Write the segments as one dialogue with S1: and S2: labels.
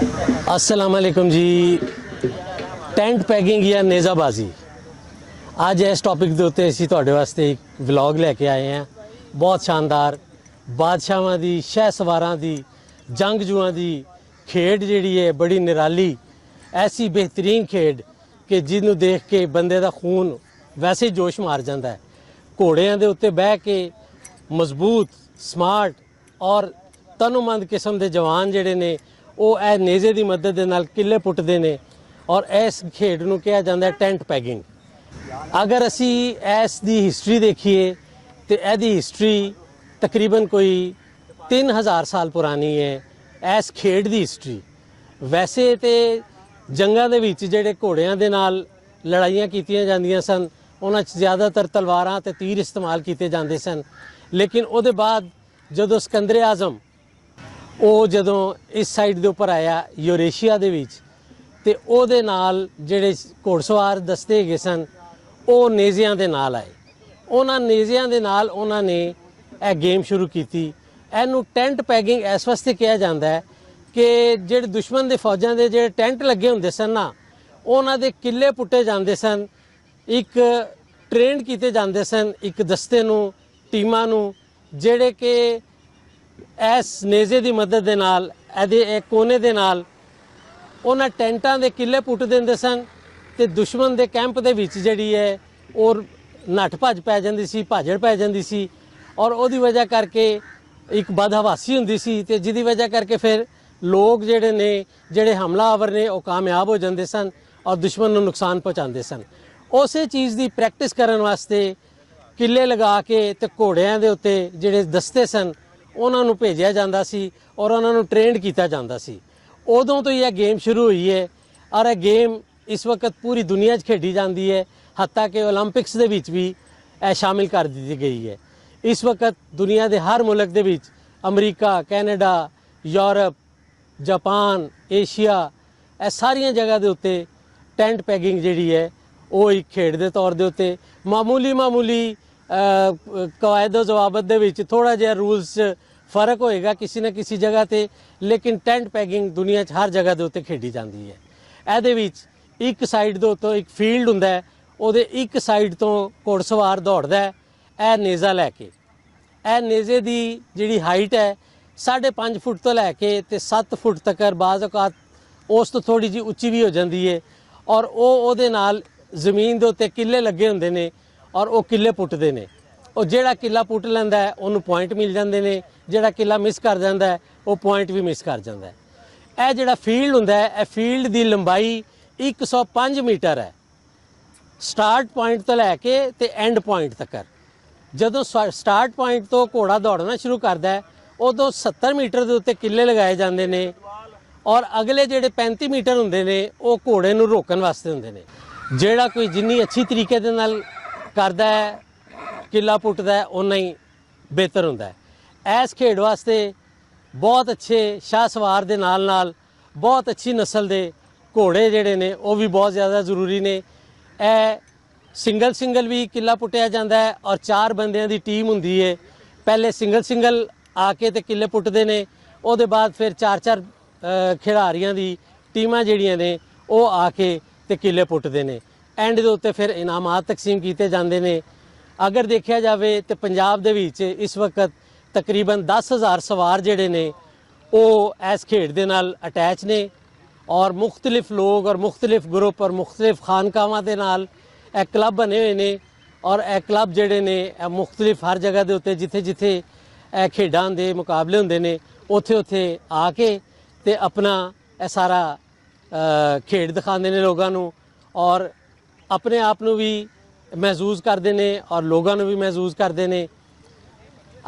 S1: अस्सलाम वालेकुम जी। Tent paging या नेज़ाबाजी ਅੱਜ ਇਸ ਟੌਪਿਕ ਦੇ ਉੱਤੇ ਅਸੀਂ ਤੁਹਾਡੇ ਵਾਸਤੇ ਇੱਕ ਵਲੌਗ ਲੈ ਕੇ ਆਏ ਹਾਂ। ਬਹੁਤ ਸ਼ਾਨਦਾਰ ਬਾਦਸ਼ਾਹਾਂ ਦੀ, ਸ਼ਹਿਸਵਾਰਾਂ ਦੀ, ਜੰਗਜੂਆਂ ਦੀ ਖੇਡ ਜਿਹੜੀ ਹੈ ਬੜੀ ਨਿਰਾਲੀ, ਐਸੀ ਬਿਹਤਰੀਨ ਖੇਡ ਕਿ ਜਿਹਨੂੰ ਦੇਖ ਕੇ ਬੰਦੇ ਦਾ ਖੂਨ ਵੈਸੇ ਹੀ ਜੋਸ਼ ਮਾਰ ਜਾਂਦਾ ਹੈ। ਘੋੜਿਆਂ ਦੇ ਉੱਤੇ ਬਹਿ ਕੇ ਮਜ਼ਬੂਤ, ਸਮਾਰਟ ਔਰ ਤਨੁਮੰਦ ਕਿਸਮ ਦੇ ਜਵਾਨ ਜਿਹੜੇ ਨੇ ਉਹ ਇਹ ਨੇਜ਼ੇ ਦੀ ਮਦਦ ਦੇ ਨਾਲ ਕਿੱਲੇ ਪੁੱਟਦੇ ਨੇ ਔਰ ਇਸ ਖੇਡ ਨੂੰ ਕਿਹਾ ਜਾਂਦਾ ਹੈ ਟੈਂਟ ਪੈਗਿੰਗ। अगर असी इस दी हिस्टरी देखिए तो यदी हिस्टरी तकरीबन कोई 3000 साल पुरानी है। इस खेड दी हिस्टरी वैसे तो जंगां दे विच जिहड़े घोड़ियां दे नाल लड़ाइयां कीतियां जांदियां सन, उन्हां च ज़्यादातर तलवारां ते तीर इस्तेमाल कीते जांदे सन। लेकिन उहदे बाद जदों सिकंदर आज़म वो जदों इस साइड दे उपर आया यूरेशिया दे विच ते उहदे नाल जिहड़े घोड़सवार दस्ते हैगे सन ਉਹ ਨੇਜ਼ਿਆਂ ਦੇ ਨਾਲ ਆਏ। ਉਹਨਾਂ ਨੇਜ਼ਿਆਂ ਦੇ ਨਾਲ ਉਹਨਾਂ ਨੇ ਇਹ ਗੇਮ ਸ਼ੁਰੂ ਕੀਤੀ। ਇਹਨੂੰ ਟੈਂਟ ਪੈਗਿੰਗ ਇਸ ਵਾਸਤੇ ਕਿਹਾ ਜਾਂਦਾ ਹੈ ਕਿ ਜਿਹੜੇ ਦੁਸ਼ਮਣ ਦੇ ਫੌਜਾਂ ਦੇ ਜਿਹੜੇ ਟੈਂਟ ਲੱਗੇ ਹੁੰਦੇ ਸਨ ਨਾ, ਉਹਨਾਂ ਦੇ ਕਿੱਲੇ ਪੁੱਟੇ ਜਾਂਦੇ ਸਨ। ਇੱਕ ਟ੍ਰੇਨਡ ਕੀਤੇ ਜਾਂਦੇ ਸਨ ਇੱਕ ਦਸਤੇ ਨੂੰ, ਟੀਮਾਂ ਨੂੰ, ਜਿਹੜੇ ਕਿ ਇਸ ਨੇਜ਼ੇ ਦੀ ਮਦਦ ਦੇ ਨਾਲ, ਇਹਦੇ ਇਹ ਕੋਨੇ ਦੇ ਨਾਲ ਉਹਨਾਂ ਟੈਂਟਾਂ ਦੇ ਕਿੱਲੇ ਪੁੱਟ ਦਿੰਦੇ ਸਨ ਤੇ ਦੁਸ਼ਮਣ ਦੇ ਕੈਂਪ ਦੇ ਵਿੱਚ ਜਿਹੜੀ ਹੈ ਉਹ ਨੱਠ ਭੱਜ ਪੈ ਜਾਂਦੀ ਸੀ, ਭਾਜੜ ਪੈ ਜਾਂਦੀ ਸੀ ਔਰ ਉਹਦੀ ਵਜ੍ਹਾ ਕਰਕੇ ਇੱਕ ਬਦਹਵਾਸੀ ਹੁੰਦੀ ਸੀ ਤੇ ਜਿਹਦੀ ਵਜ੍ਹਾ ਕਰਕੇ ਫਿਰ ਲੋਕ ਜਿਹੜੇ ਨੇ, ਜਿਹੜੇ ਹਮਲਾਵਰ ਨੇ, ਉਹ ਕਾਮਯਾਬ ਹੋ ਜਾਂਦੇ ਸਨ ਔਰ ਦੁਸ਼ਮਣ ਨੂੰ ਨੁਕਸਾਨ ਪਹੁੰਚਾਉਂਦੇ ਸਨ। ਉਸੇ ਚੀਜ਼ ਦੀ ਪ੍ਰੈਕਟਿਸ ਕਰਨ ਵਾਸਤੇ ਕਿੱਲੇ ਲਗਾ ਕੇ ਤੇ ਘੋੜਿਆਂ ਦੇ ਉੱਤੇ ਜਿਹੜੇ ਦਸਤੇ ਸਨ ਉਹਨਾਂ ਨੂੰ ਭੇਜਿਆ ਜਾਂਦਾ ਸੀ ਔਰ ਉਹਨਾਂ ਨੂੰ ਟ੍ਰੇਨਡ ਕੀਤਾ ਜਾਂਦਾ ਸੀ। ਉਦੋਂ ਤੋਂ ਹੀ ਇਹ ਗੇਮ ਸ਼ੁਰੂ ਹੋਈ ਹੈ ਔਰ ਇਹ ਗੇਮ इस वक्त पूरी दुनिया खेडी जाती है, हत्ता कि ओलंपिक्स दे विच भी शामिल कर दी गई है। इस वक्त दुनिया के हर मुल्क दे विच अमरीका, कैनेडा, यूरोप, जापान, एशिया, ये सारिया जगह के उत्ते टेंट पैगिंग जिहड़ी है वो एक खेड के तौर के उत्ते मामूली कवायद जवाबत दे विच थोड़ा जिहा रूल्स फर्क होएगा किसी न किसी जगह ते, लेकिन टेंट पैगिंग दुनिया हर जगह के उत्ते खेडी जाती है। ਇਹਦੇ ਵਿੱਚ ਇੱਕ ਸਾਈਡ ਦੇ ਉੱਤੋਂ ਇੱਕ ਫੀਲਡ ਹੁੰਦਾ ਹੈ, ਉਹਦੇ ਇੱਕ ਸਾਈਡ ਤੋਂ ਘੋੜਸਵਾਰ ਦੌੜਦਾ ਹੈ ਇਹ ਨੇਜ਼ਾ ਲੈ ਕੇ। ਇਹ ਨੇਜ਼ੇ ਦੀ ਜਿਹੜੀ ਹਾਈਟ ਹੈ 5.5 ਫੁੱਟ ਤੋਂ ਲੈ ਕੇ ਤੇ 7 ਫੁੱਟ ਤੱਕ, ਬਾਜ਼ ਔਕਾਤ ਉਸ ਤੋਂ ਥੋੜੀ ਜਿਹੀ ਉੱਚੀ ਵੀ ਹੋ ਜਾਂਦੀ ਹੈ ਔਰ ਉਹਦੇ ਨਾਲ ਜ਼ਮੀਨ ਦੇ ਉੱਤੇ ਕਿੱਲੇ ਲੱਗੇ ਹੁੰਦੇ ਨੇ ਔਰ ਉਹ ਕਿੱਲੇ ਪੁੱਟਦੇ ਨੇ। ਉਹ ਜਿਹੜਾ ਕਿੱਲਾ ਪੁੱਟ ਲੈਂਦਾ ਹੈ ਉਹਨੂੰ ਪੁਆਇੰਟ ਮਿਲ ਜਾਂਦੇ ਨੇ, ਜਿਹੜਾ ਕਿੱਲਾ ਮਿਸ ਕਰ ਜਾਂਦਾ ਹੈ ਉਹ ਪੁਆਇੰਟ ਵੀ ਮਿਸ ਕਰ ਜਾਂਦਾ ਹੈ। ਇਹ ਜਿਹੜਾ ਫੀਲਡ ਹੁੰਦਾ ਹੈ, ਇਹ ਫੀਲਡ ਦੀ ਲੰਬਾਈ 105 ਮੀਟਰ ਹੈ, ਸਟਾਰਟ ਪੁਆਇੰਟ ਤੋਂ ਲੈ ਕੇ ਤੇ ਐਂਡ ਪੁਆਇੰਟ ਤੱਕ। ਜਦੋਂ ਸਟਾਰਟ ਪੁਆਇੰਟ ਤੋਂ ਘੋੜਾ ਦੌੜਨਾ ਸ਼ੁਰੂ ਕਰਦਾ ਹੈ ਉਦੋਂ 70 ਮੀਟਰ ਦੇ ਉੱਤੇ ਕਿੱਲੇ ਲਗਾਏ ਜਾਂਦੇ ਨੇ ਔਰ ਅਗਲੇ ਜਿਹੜੇ 35 ਮੀਟਰ ਹੁੰਦੇ ਨੇ ਉਹ ਘੋੜੇ ਨੂੰ ਰੋਕਣ ਵਾਸਤੇ ਹੁੰਦੇ ਨੇ। ਜਿਹੜਾ ਕੋਈ ਜਿੰਨੀ ਅੱਛੀ ਤਰੀਕੇ ਦੇ ਨਾਲ ਕਰਦਾ ਹੈ, ਕਿੱਲਾ ਪੁੱਟਦਾ ਹੈ, ਉਨਾ ਹੀ ਬਿਹਤਰ ਹੁੰਦਾ ਹੈ। ਇਸ ਖੇਡ ਵਾਸਤੇ ਬਹੁਤ ਅੱਛੇ ਸ਼ਾਹ ਸਵਾਰ ਦੇ ਨਾਲ ਬਹੁਤ ਅੱਛੀ ਨਸਲ ਦੇ ਘੋੜੇ ਜਿਹੜੇ ਨੇ ਉਹ ਵੀ ਬਹੁਤ ਜ਼ਿਆਦਾ ਜ਼ਰੂਰੀ ਨੇ। ਇਹ ਸਿੰਗਲ ਵੀ ਕਿੱਲਾ ਪੁੱਟਿਆ ਜਾਂਦਾ ਹੈ ਔਰ 4 ਬੰਦਿਆਂ ਦੀ ਟੀਮ ਹੁੰਦੀ ਹੈ। ਪਹਿਲੇ ਸਿੰਗਲ ਆ ਕੇ ਤੇ ਕਿੱਲੇ ਪੁੱਟਦੇ ਨੇ, ਉਹਦੇ ਬਾਅਦ ਫਿਰ 4 ਖਿਡਾਰੀਆਂ ਦੀ ਟੀਮਾਂ ਜਿਹੜੀਆਂ ਨੇ ਉਹ ਆ ਕੇ ਤੇ ਕਿੱਲੇ ਪੁੱਟਦੇ ਨੇ। ਐਂਡ ਦੇ ਉੱਤੇ ਫਿਰ ਇਨਾਮਾਤ ਤਕਸੀਮ ਕੀਤੇ ਜਾਂਦੇ ਨੇ। ਅਗਰ ਦੇਖਿਆ ਜਾਵੇ ਤੇ ਪੰਜਾਬ ਦੇ ਵਿੱਚ ਇਸ ਵਕਤ ਤਕਰੀਬਨ 10,000 ਸਵਾਰ ਜਿਹੜੇ ਨੇ ਉਹ ਇਸ ਖੇਡ ਦੇ ਨਾਲ ਅਟੈਚ ਨੇ ਔਰ ਮੁxtਲਿਫ ਲੋਕ ਔਰ ਮੁxtਲਿਫ ਗਰੁੱਪ ਔਰ ਮੁxtਲਿਫ ਖਾਨਕਾਵਾਂ ਦੇ ਨਾਲ ਇਹ ਕਲੱਬ ਬਣੇ ਹੋਏ ਨੇ ਔਰ ਇਹ ਕਲੱਬ ਜਿਹੜੇ ਨੇ ਇਹ ਮੁxtਲਿਫ ਹਰ ਜਗ੍ਹਾ ਦੇ ਉੱਤੇ ਜਿੱਥੇ ਇਹ ਖੇਡਾਂ ਦੇ ਮੁਕਾਬਲੇ ਹੁੰਦੇ ਨੇ ਉੱਥੇ ਆ ਕੇ ਤੇ ਆਪਣਾ ਇਹ ਸਾਰਾ ਖੇਡ ਦਿਖਾਉਂਦੇ ਨੇ ਲੋਕਾਂ ਨੂੰ ਔਰ ਆਪਣੇ ਆਪ ਨੂੰ ਵੀ ਮਹਿਸੂਸ ਕਰਦੇ ਨੇ ਔਰ ਲੋਕਾਂ ਨੂੰ ਵੀ ਮਹਿਸੂਸ ਕਰਦੇ ਨੇ।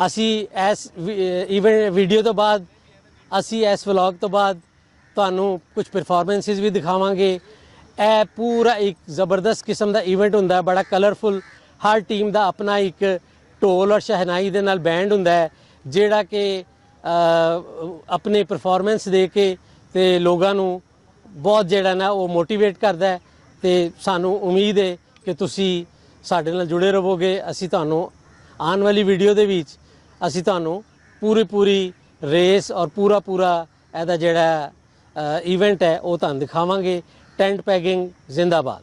S1: ਅਸੀਂ ਇਸ ਵੀਡੀਓ ਤੋਂ ਬਾਅਦ, ਅਸੀਂ ਇਸ ਵਲੌਗ ਤੋਂ ਬਾਅਦ ਤੁਹਾਨੂੰ ਕੁਝ ਪਰਫਾਰਮੈਂਸਿਸ ਵੀ ਦਿਖਾਵਾਂਗੇ। ਇਹ ਪੂਰਾ ਇੱਕ ਜ਼ਬਰਦਸਤ ਕਿਸਮ ਦਾ ਇਵੈਂਟ ਹੁੰਦਾ ਹੈ, ਬੜਾ ਕਲਰਫੁਲ। ਹਰ ਟੀਮ ਦਾ ਆਪਣਾ ਇੱਕ ਢੋਲ ਔਰ ਸ਼ਹਿਨਾਈ ਦੇ ਨਾਲ ਬੈਂਡ ਹੁੰਦਾ ਹੈ ਜਿਹੜਾ ਕਿ ਆਪਣੀ ਪਰਫਾਰਮੈਂਸ ਦੇ ਕੇ ਤੇ ਲੋਕਾਂ ਨੂੰ ਬਹੁਤ ਜਿਹੜਾ ਨਾ ਉਹ ਮੋਟੀਵੇਟ ਕਰਦਾ ਹੈ ਤੇ ਸਾਨੂੰ ਉਮੀਦ ਹੈ ਕਿ ਤੁਸੀਂ ਸਾਡੇ ਨਾਲ ਜੁੜੇ ਰਹੋਗੇ। ਅਸੀਂ ਤੁਹਾਨੂੰ ਆਉਣ ਵਾਲੀ ਵੀਡੀਓ ਦੇ ਵਿੱਚ ਅਸੀਂ ਤੁਹਾਨੂੰ ਪੂਰੀ ਰੇਸ ਔਰ ਪੂਰਾ ਇਹਦਾ ਜਿਹੜਾ इवेंट है वो तुहानूं दिखावांगे। टेंट पैगिंग जिंदाबाद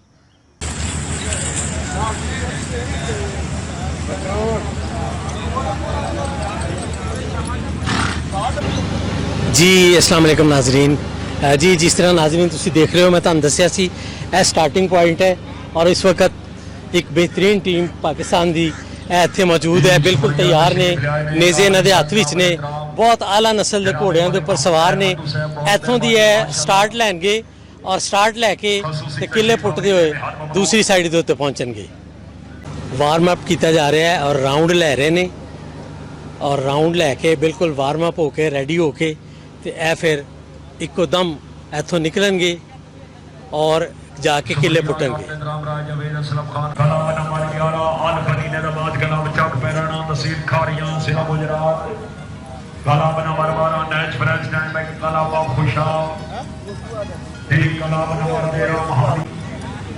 S1: जी। अस्सलाम वालेकुम नाजरीन जी। जिस तरह नाजरीन तुसीं देख रहे हो मैं तुहानूं दस्सिया सी यह स्टार्टिंग पॉइंट है और इस वक्त एक बेहतरीन टीम पाकिस्तान की इत्थे मौजूद है, बिल्कुल तैयार ने। नेज़े इन्हां दे हत्थ विच ने, बहुत आला नस्ल के घोड़ियां के उपर सवार ने। इत्थों दी है स्टार्ट लैणगे और स्टार्ट लैके ते किले पुट्टदे हुए दूसरी साइड के उत्ते पहुंचणगे। वार्म अप किया जा रहा है और राउंड लै रहे ने और राउंड लैके बिल्कुल वार्म अप होके रेडी होके ते ए फिर इको दम इत्थों निकलणगे और जाके किले पुट्टणगे।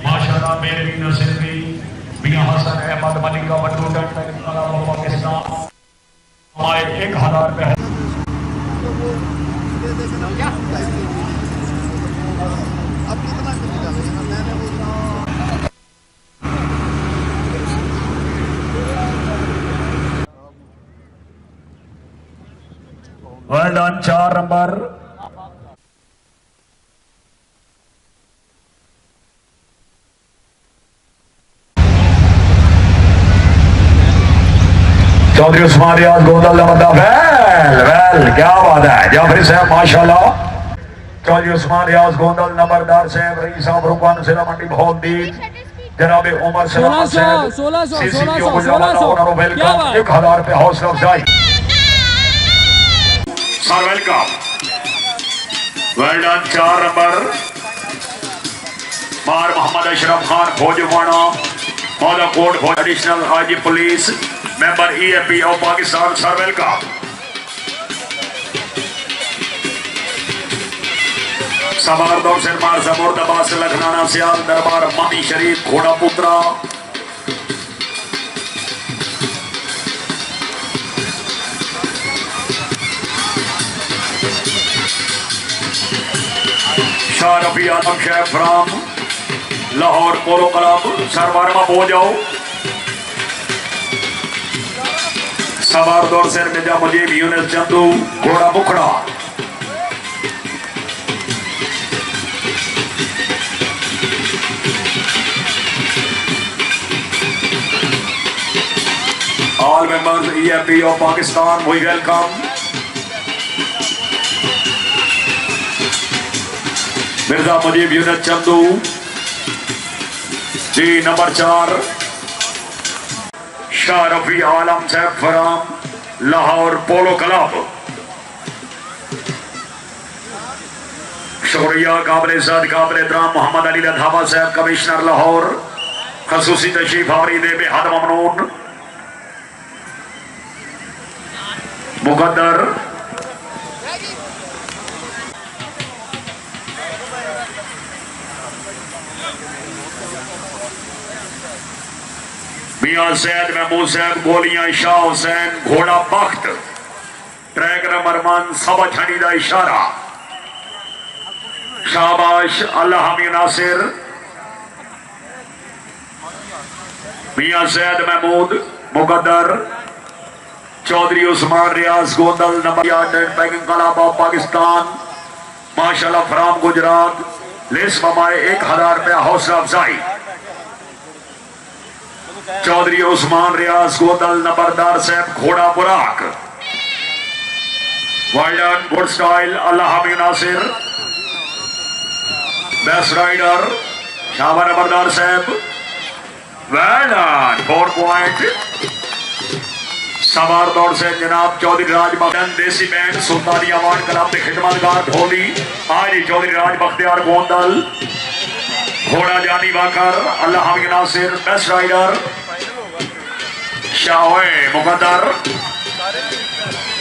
S2: माशाल्लाह मेरे नसीब भी मियां हसन अहमद मलिका बट्टू पाकिस्तान हमारे 1000 रुपये well done. 4 number Chaudhry Usman Riaz Gondal well क्या बात है जाफरी साहब माशाल्लाह। चौधरी उस्मान रियाज गोंदल नंबरदार साहब रईस साहब रुकन जिला मंडी भौलदीन जनाब उमर सलामत साहब 1600 वेलकम 1000 रुपये हौसला अफजाई sir welcome. Well done. 4 number मार मोहम्मद अशरफ खान फौजवाना मौदा कोट फौज additional IG police member EFP of Pakistan sir welcome. सवार दौर से मार मुर्दाबाद से लखनाना सियाल दरबार मानी शरीफ घोड़ा पुत्रा Shah Rafi Alam Sheikh from Lahore polo club सरवार में हो जाओ। सवार दौर से मिर्जा मुजीब यूनिस चंदू घोड़ा बुखड़ा all members EFP of Pakistan we welcome. Mirza Mujeeb Younis Chandu ji number 4 Shah Rafi Alam साहब फराम लाहौर पोलो क्लब शुक्रिया काबिल इज्जत काबिल एहतराम मोहम्मद अली लधावा साहब कमिश्नर लाहौर खसूसी तशरीफ आवरी दे बेहद ममनून मुकद्दर मियां सैयद महमूद साहब गोलियां शाह हुसैन घोड़ा बख्त ट्रैक नंबर 1 सबा छड़ी का इशारा शाबाश अल्लाह हमी नासिर मियां सैयद महमूद मुकद्दर Chaudhry Usman Riaz Gondal number pegging club of Pakistan माशाल्लाह फराम गुजरात लिस्ट ममाए 1000 रुपया हौसला अफजाई। चौधरी उस्मान रियाज गोदल नंबरदार साहब घोड़ा बुराक वाइल्डन गुड स्टाइल अल्लाह हमी नासिर बेस्ट राइडर शाबा नंबरदार साहब वेल 4 पॉइंट। सवार दौड़ से जनाब चौधरी राज बख्तियार देसी बैंड सुल्तानी अवार्ड क्लब के खिदमतगार ढोली आज चौधरी राज बख्तियार गोंदल घोड़ा जानी वाकर अल्लाह हमी नासिर बेस्ट राइडर शाह मुकद्दर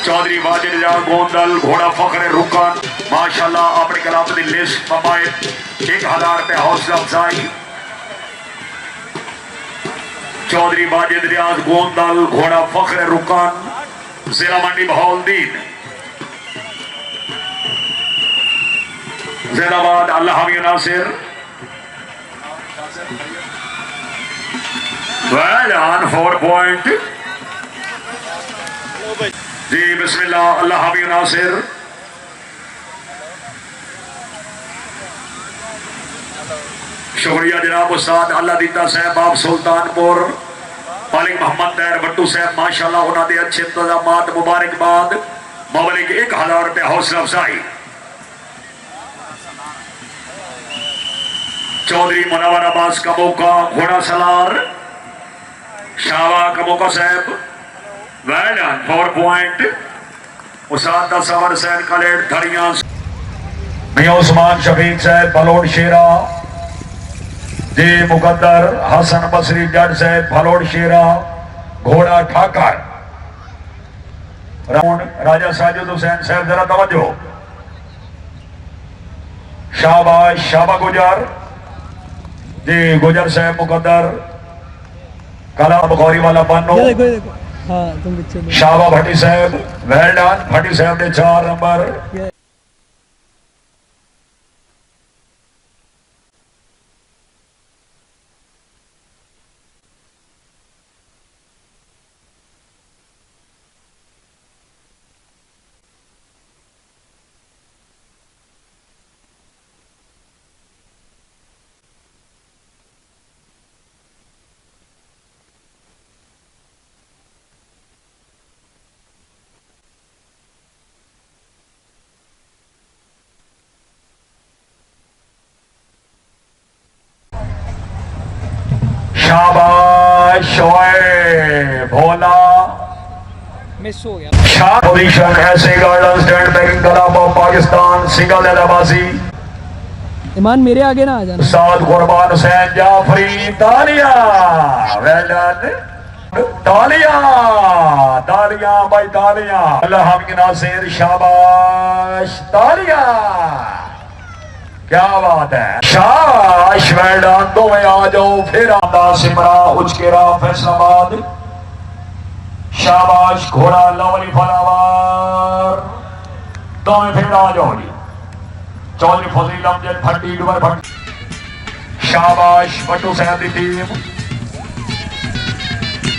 S2: चौधरी वाजिद गोंदल घोड़ा फखरे रुकन माशाल्लाह अपनी क्लब की लिस्ट ममाए 1000 रुपये हौसला अफजाई। चौधरी वाजिद रियाज गोंदल घोड़ा फखरे रुकन जिला मंडी बहौलदीन जैनाबाद अल्लाह हामी नासिर well on 4 point जी बिस्मिल्लाह अल्लाह हामी नासिर शुक्रिया जनाब उस्ताद अल्लाह दीता साहब बाब सुल्तानपुर मालिक मोहम्मद तैर भट्टू साहब माशाल्लाह उन्होंने अच्छे इंतजामात मुबारकबाद मौलिक 1000 रुपये हौसला अफजाई चौधरी मुनव्वर अब्बास का मौका घोड़ा सलार शावा का मौका साहब वेल डन 4 पॉइंट उस्ताद दा सवर सैन कलेट धड़ियां मियां उस्मान शफीक साहब बलोड शेरा जी मुकद्दर हसन बसरी जट साहब बलोड शेरा घोड़ा ठाकर राजा साजिद हुसैन साहब जरा तवज्जो शाबाश शाबा गुजर जी गुजर साहब मुकद्दर कला बुखारी वाला पन्नो
S3: हाँ तुम पीछे
S2: शाबा भट्टी साहब वेल डन भट्टी साहब ने 4 नंबर शाबाश शोए भोला
S3: मिस हो गया
S2: शाह पोजीशन ऐसे garden tent pegging club of Pakistan single दलाबाजी
S3: ईमान मेरे आगे ना आ जाना
S2: साद कुर्बान हुसैन जाफरी तालिया वेल डन तालिया तालिया भाई तालिया अल्लाह हामी नासिर शाबाश तालिया क्या बात है शाबाश वेल डन दो में आ जाओ फिर आंदा सिमरा उचकेरा फैसलाबाद शाबाश घोड़ा लवली फलावर दो में फिर आ जाओ जी चौधरी फजील अमजद भट्टी डुबर भट्टी शाबाश भट्टू साहब की टीम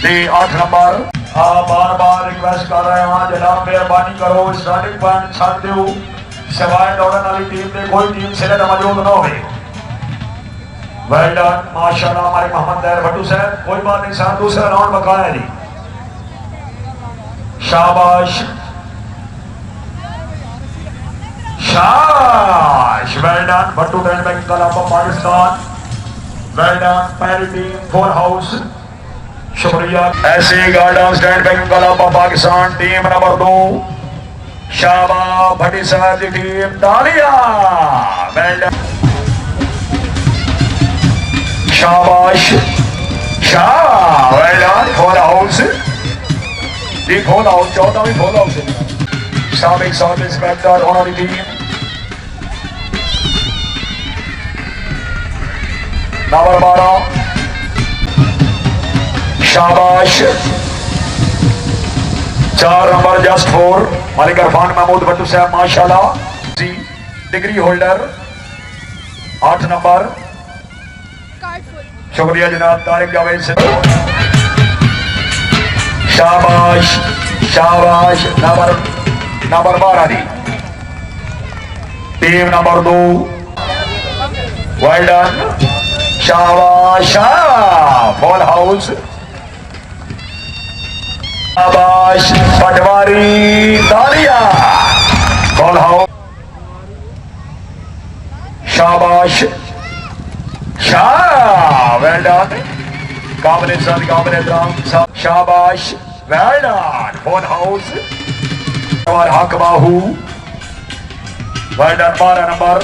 S2: दे 8 नंबर बार बार रिक्वेस्ट कर रहे हैं जनाब मेहरबानी करो स्टार्टिंग पॉइंट छाड़ दो सिवाय दौड़न वाली टीम में कोई टीम से मौजूद न हो वेल डन माशाल्लाह हमारे मोहम्मद तैर भट्टू साहब कोई बात नहीं सर दूसरा राउंड बकाया जी शाबाश शाबाश well done Bhattu tent peg club of Pakistan well done पहली टीम 4 हाउस शुक्रिया ऐसे garden tent peg club of Pakistan team number 2 शाबा भट्टी साहब की टीम तालिया वेल डन शाबाश Shah well done four house जी फॉर हाउस 14वीं फॉर हाउस साबिक सब इंस्पेक्टर उन्होंने टीम नंबर 12 शाबाश 4 नंबर जस्ट 4 मालिक अरफान महमूद भट्टू साहब माशाल्लाह जी डिग्री होल्डर 8 नंबर शुक्रिया जनाब तारिक जावेद से शाबाश शाबाश नंबर 12 दी टीम नंबर 2 वेल डन शाबाश फॉल हाउस शाबाश पटवारी तालिया फॉल हाउस शाबाश शाह वेल डन काबिल इज्जत काबिल एहतराम शाबाश वेल डन फॉल हाउस और हक बाहू वेल डन 12 नंबर